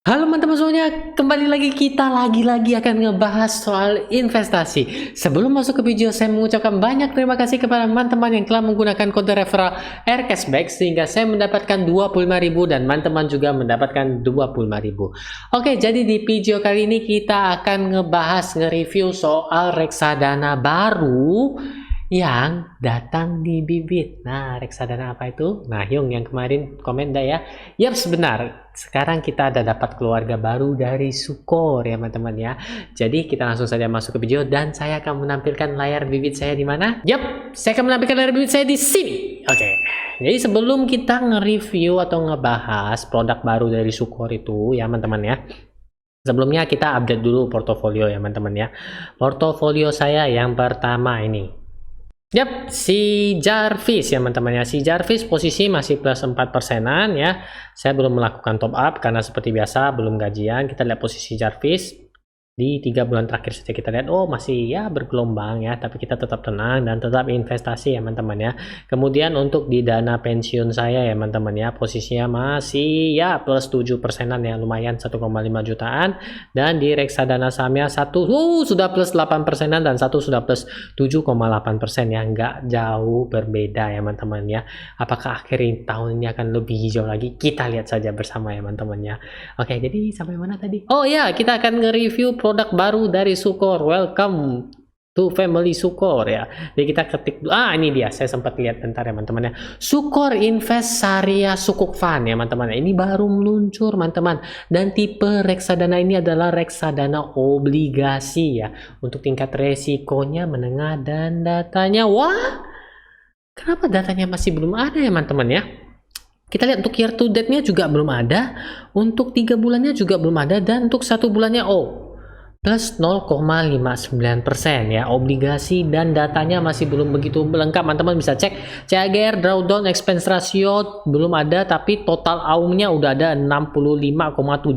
Halo teman-teman semuanya, kembali lagi kita lagi-lagi akan ngebahas soal investasi. Sebelum masuk ke video, saya mengucapkan banyak terima kasih kepada teman-teman yang telah menggunakan kode referral AirCashback sehingga saya mendapatkan 25.000 dan teman-teman juga mendapatkan 25.000. Oke, jadi di video kali ini kita akan ngebahas nge-review soal reksadana baru yang datang di Bibit. Nah, reksadana apa itu? Nah, Hyung yang kemarin komen dah ya. Yap, benar. Sekarang kita ada dapat keluarga baru dari Sukor ya, teman-teman ya. Jadi kita langsung saja masuk ke video dan saya akan menampilkan layar Bibit saya di mana? Yap, saya akan menampilkan layar Bibit saya di sini. Oke. Jadi sebelum kita nge-review atau ngebahas produk baru dari Sukor itu ya, teman-teman ya. Sebelumnya kita update dulu portofolio ya, teman-teman ya. Portofolio saya yang pertama ini. Yap, si Jarvis ya teman-teman ya. Si Jarvis posisi masih plus 4%-an ya. Saya belum melakukan top up karena seperti biasa belum gajian. Kita lihat posisi Jarvis di 3 bulan terakhir saja kita lihat, oh masih ya bergelombang ya, tapi kita tetap tenang dan tetap investasi ya teman-teman ya. Kemudian untuk di dana pensiun saya ya teman-teman ya, posisinya masih ya plus 7%-an ya, lumayan 1,5 jutaan. Dan di reksadana sahamnya satu sudah plus 8%-an dan satu sudah plus 7,8% ya, nggak jauh berbeda ya teman-teman ya. Apakah akhir tahun ini akan lebih hijau lagi? Kita lihat saja bersama ya teman-teman ya. Oke, jadi sampai mana tadi? Oh ya, kita akan nge-review produk baru dari Sukor. Welcome to family Sukor ya. Jadi kita ketik, ini dia, saya sempat lihat bentar ya teman-teman ya. Sukor Invest Syariah Sukuk Fund ya teman-teman. Ini baru meluncur teman-teman. Dan tipe reksadana ini adalah reksadana obligasi ya. Untuk tingkat resikonya menengah dan datanya, wah, kenapa datanya masih belum ada ya teman-teman ya? Kita lihat untuk year to date-nya juga belum ada, untuk 3 bulannya juga belum ada, dan untuk 1 bulannya plus 0,59% ya, obligasi dan datanya masih belum begitu lengkap. Teman-teman bisa cek CAGR, drawdown, expense ratio belum ada, tapi total AUM-nya udah ada 65,76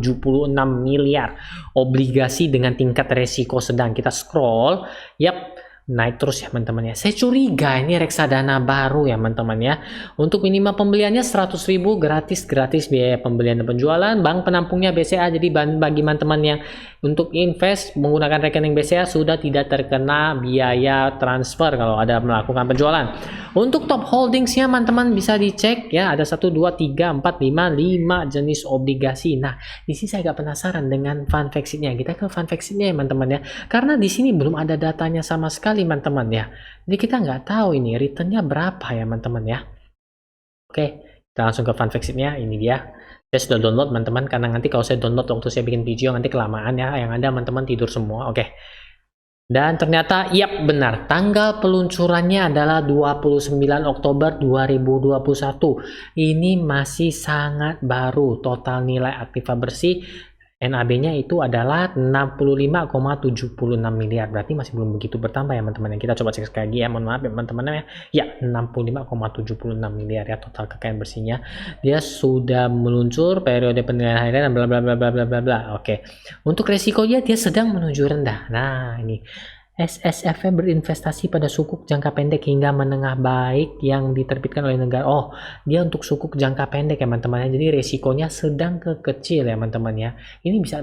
miliar obligasi dengan tingkat resiko sedang. Kita scroll, yap, naik terus ya teman-teman ya. Saya curiga ini reksadana baru ya teman-teman ya. Untuk minimal pembeliannya 100.000, gratis biaya pembelian dan penjualan. Bank penampungnya BCA, jadi bagi teman-teman yang untuk invest menggunakan rekening BCA sudah tidak terkena biaya transfer kalau ada melakukan penjualan. Untuk top holdingsnya teman-teman bisa dicek ya, ada 1, 2, 3, 4, 5 jenis obligasi. Nah, di sini saya agak penasaran dengan fund factsheet-nya. Kita ke fund factsheet-nya ya teman-teman ya, karena di sini belum ada datanya sama sekali teman-teman ya. Jadi kita nggak tahu ini returnnya berapa ya teman-teman ya. Oke, kita langsung ke fund factsheet-nya. Ini dia. Saya sudah download teman-teman, karena nanti kalau saya download waktu saya bikin video nanti kelamaan ya, yang ada teman-teman tidur semua. Oke. Dan ternyata yap benar, tanggal peluncurannya adalah 29 Oktober 2021. Ini masih sangat baru. Total nilai aktiva bersih NAB-nya itu adalah 65,76 miliar. Berarti masih belum begitu bertambah ya teman-teman. Kita coba cek sekali lagi ya, mohon maaf ya teman-teman ya. Ya, 65,76 miliar ya total kekayaan bersihnya. Dia sudah meluncur periode penilaian harian dan bla bla bla bla bla bla bla. Oke. Untuk resikonya dia sedang menuju rendah. Nah, ini SSF berinvestasi pada sukuk jangka pendek hingga menengah baik yang diterbitkan oleh negara. Oh, dia untuk sukuk jangka pendek ya teman-teman. Jadi resikonya sedang ke kecil ya teman-teman ya. Ini bisa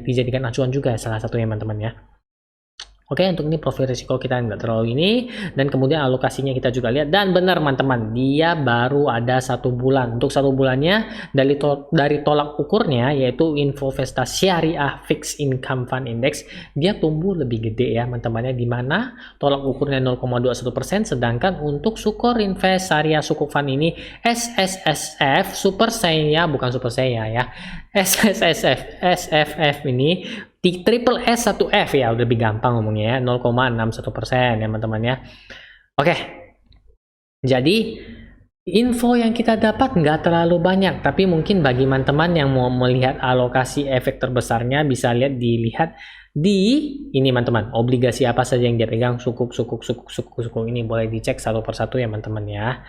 dijadikan acuan juga salah satunya teman-teman ya. Oke, untuk ini profil risiko kita nggak terlalu ini, dan kemudian alokasinya kita juga lihat. Dan benar teman-teman, dia baru ada 1 bulan. Untuk 1 bulannya dari tolak ukurnya yaitu Infovesta Syariah Fixed Income Fund Index, dia tumbuh lebih gede ya teman-teman, di mana tolak ukurnya 0,21%, sedangkan untuk Sukor Invest Syariah Sukuk Fund ini SSSF Super Saya, bukan Super Saya ya, SSSF ini di triple S 1F ya, udah lebih gampang ngomongnya ya, 0,61% ya teman-teman ya. Oke, jadi info yang kita dapat nggak terlalu banyak, tapi mungkin bagi teman-teman yang mau melihat alokasi efek terbesarnya bisa dilihat di ini teman-teman, obligasi apa saja yang dia pegang, sukuk ini boleh dicek satu persatu ya teman-teman ya.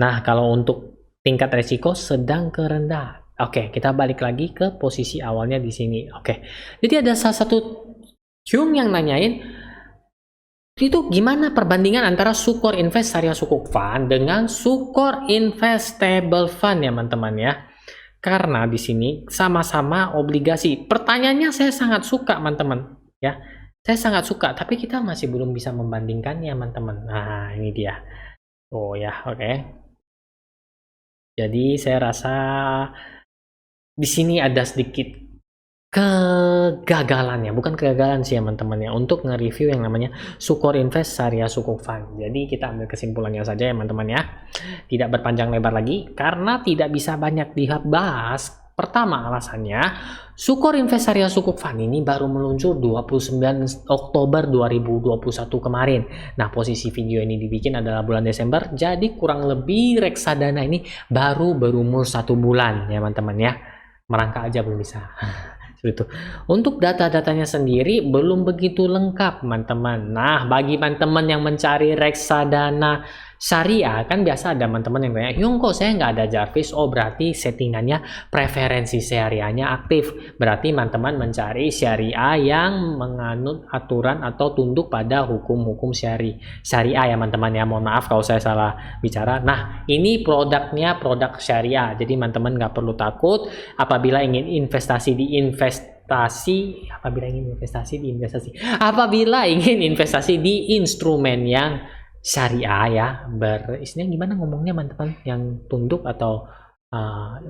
Nah, kalau untuk tingkat resiko sedang ke rendah. Oke, kita balik lagi ke posisi awalnya di sini. Oke, jadi ada salah satu Hyung yang nanyain, itu gimana perbandingan antara Sukor Invest Syariah Sukuk Fund dengan Sukor Invest Stable Fund ya teman-teman ya. Karena di sini sama-sama obligasi. Pertanyaannya saya sangat suka, teman-teman, ya. Saya sangat suka, tapi kita masih belum bisa membandingkannya, teman-teman. Nah, ini dia. Oh ya, oke. Jadi saya rasa di sini ada sedikit kegagalan ya, bukan kegagalan sih ya teman-teman ya, untuk nge-review yang namanya Sukor Invest Syariah Sukuk Fund. Jadi kita ambil kesimpulannya saja ya teman-teman ya, tidak berpanjang lebar lagi karena tidak bisa banyak dibahas. Pertama alasannya, Sukor Invest Syariah Sukuk Fund ini baru meluncur 29 Oktober 2021 kemarin. Nah, posisi video ini dibikin adalah bulan Desember, jadi kurang lebih reksadana ini baru berumur 1 bulan ya teman-teman ya. Merangkak aja belum bisa. Itu. Untuk data-datanya sendiri belum begitu lengkap teman-teman. Nah, bagi teman-teman yang mencari reksadana syariah, kan biasa ada teman-teman yang tanya, Yung kok saya nggak ada Jarvis? Oh, berarti settingannya preferensi syariahnya aktif. Berarti teman-teman mencari syariah yang menganut aturan atau tunduk pada hukum-hukum syariah ya teman-teman ya. Mohon maaf kalau saya salah bicara. Nah, ini produknya produk syariah. Jadi teman-teman nggak perlu takut apabila ingin investasi di apabila ingin investasi di instrumen yang syariah ya, istilahnya gimana ngomongnya teman-teman, yang tunduk atau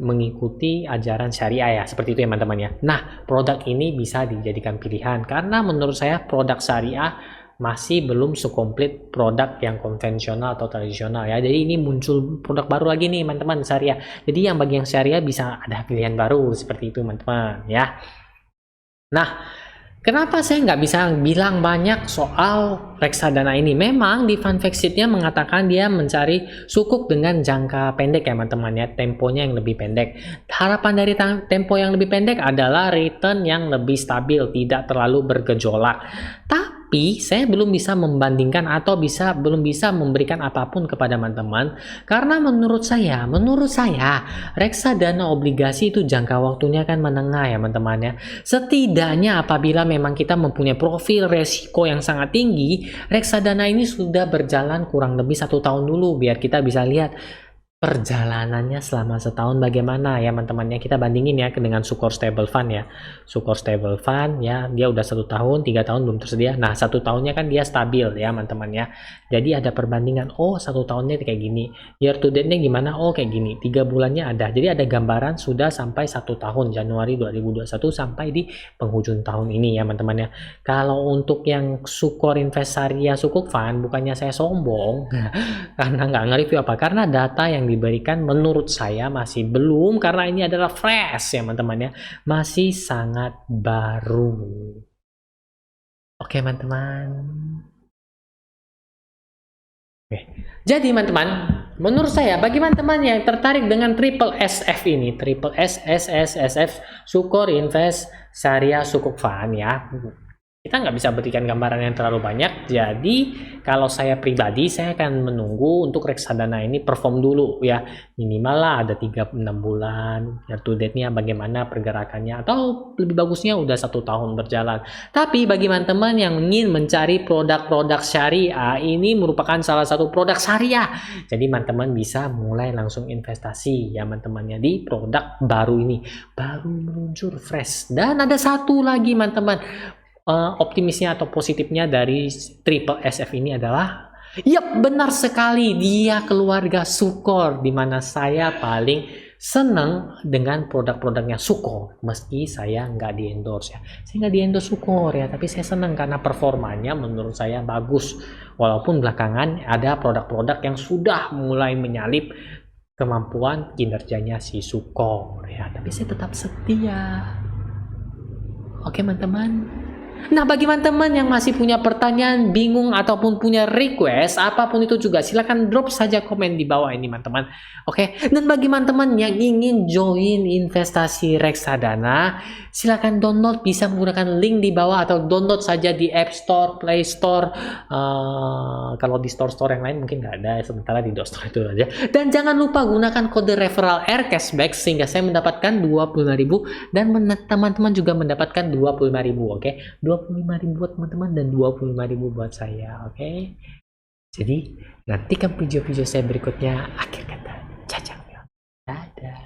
mengikuti ajaran syariah ya, seperti itu ya teman-teman ya. Nah, produk ini bisa dijadikan pilihan karena menurut saya produk syariah masih belum sekomplit produk yang konvensional atau tradisional ya. Jadi ini muncul produk baru lagi nih teman-teman, syariah. Jadi yang bagi yang syariah bisa ada pilihan baru seperti itu teman-teman ya. Nah, kenapa saya nggak bisa bilang banyak soal reksadana ini? Memang di fun fact sheet-nya mengatakan dia mencari sukuk dengan jangka pendek ya teman-teman ya, temponya yang lebih pendek. Harapan dari tempo yang lebih pendek adalah return yang lebih stabil, tidak terlalu bergejolak. Tapi saya belum bisa membandingkan atau belum bisa memberikan apapun kepada teman-teman karena menurut saya reksadana obligasi itu jangka waktunya kan menengah ya teman-teman ya. Setidaknya apabila memang kita mempunyai profil resiko yang sangat tinggi, reksadana ini sudah berjalan kurang lebih 1 tahun dulu biar kita bisa lihat perjalanannya selama setahun bagaimana ya teman-temannya. Kita bandingin ya dengan Sukor Stable Fund ya. Sukor Stable Fund ya, dia udah 1 tahun, 3 tahun belum tersedia. Nah, 1 tahunnya kan dia stabil ya teman-teman ya. Jadi ada perbandingan, oh 1 tahunnya kayak gini, year to date-nya gimana, oh kayak gini, 3 bulannya ada. Jadi ada gambaran sudah sampai 1 tahun, Januari 2021 sampai di penghujung tahun ini ya teman-teman ya. Kalau untuk yang Sukor Invest Syariah Sukuk Fund, bukannya saya sombong karena nggak nge-review apa, karena data yang diberikan menurut saya masih belum, karena ini adalah fresh ya teman-teman ya, masih sangat baru. Oke teman-teman. Oke. Jadi teman-teman, menurut saya bagi teman-teman yang tertarik dengan triple SF ini, triple SSSF Sukor Invest Syariah Sukuk Fund ya, kita nggak bisa berikan gambaran yang terlalu banyak. Jadi kalau saya pribadi, saya akan menunggu untuk reksadana ini perform dulu ya, minimal lah ada 3-6 bulan year to date-nya bagaimana pergerakannya, atau lebih bagusnya udah 1 tahun berjalan. Tapi bagi teman-teman yang ingin mencari produk-produk syariah, ini merupakan salah satu produk syariah, jadi teman-teman bisa mulai langsung investasi ya teman-temannya di produk baru ini, baru meluncur fresh. Dan ada satu lagi teman-teman, optimisnya atau positifnya dari triple SF ini adalah, yap benar sekali, dia keluarga Sukor, dimana saya paling seneng dengan produk-produknya Sukor, meski saya nggak di endorse ya, saya nggak di endorse Sukor ya, tapi saya seneng karena performanya menurut saya bagus, walaupun belakangan ada produk-produk yang sudah mulai menyalip kemampuan kinerjanya si Sukor ya, tapi saya tetap setia. Oke teman-teman. Nah, bagi teman-teman yang masih punya pertanyaan, bingung, ataupun punya request, apapun itu juga, silahkan drop saja komen di bawah ini, teman-teman. Oke, dan bagi teman-teman yang ingin join investasi reksadana, silahkan download, bisa menggunakan link di bawah, atau download saja di App Store, Play Store. Kalau di store-store yang lain mungkin nggak ada, sementara di Store itu aja. Dan jangan lupa gunakan kode referral Aircashback, sehingga saya mendapatkan 25.000, dan teman-teman juga mendapatkan 25.000, oke? 25.000 buat teman-teman dan 25.000 buat saya, oke? Jadi nantikan video-video saya berikutnya. Akhir kata, dadah.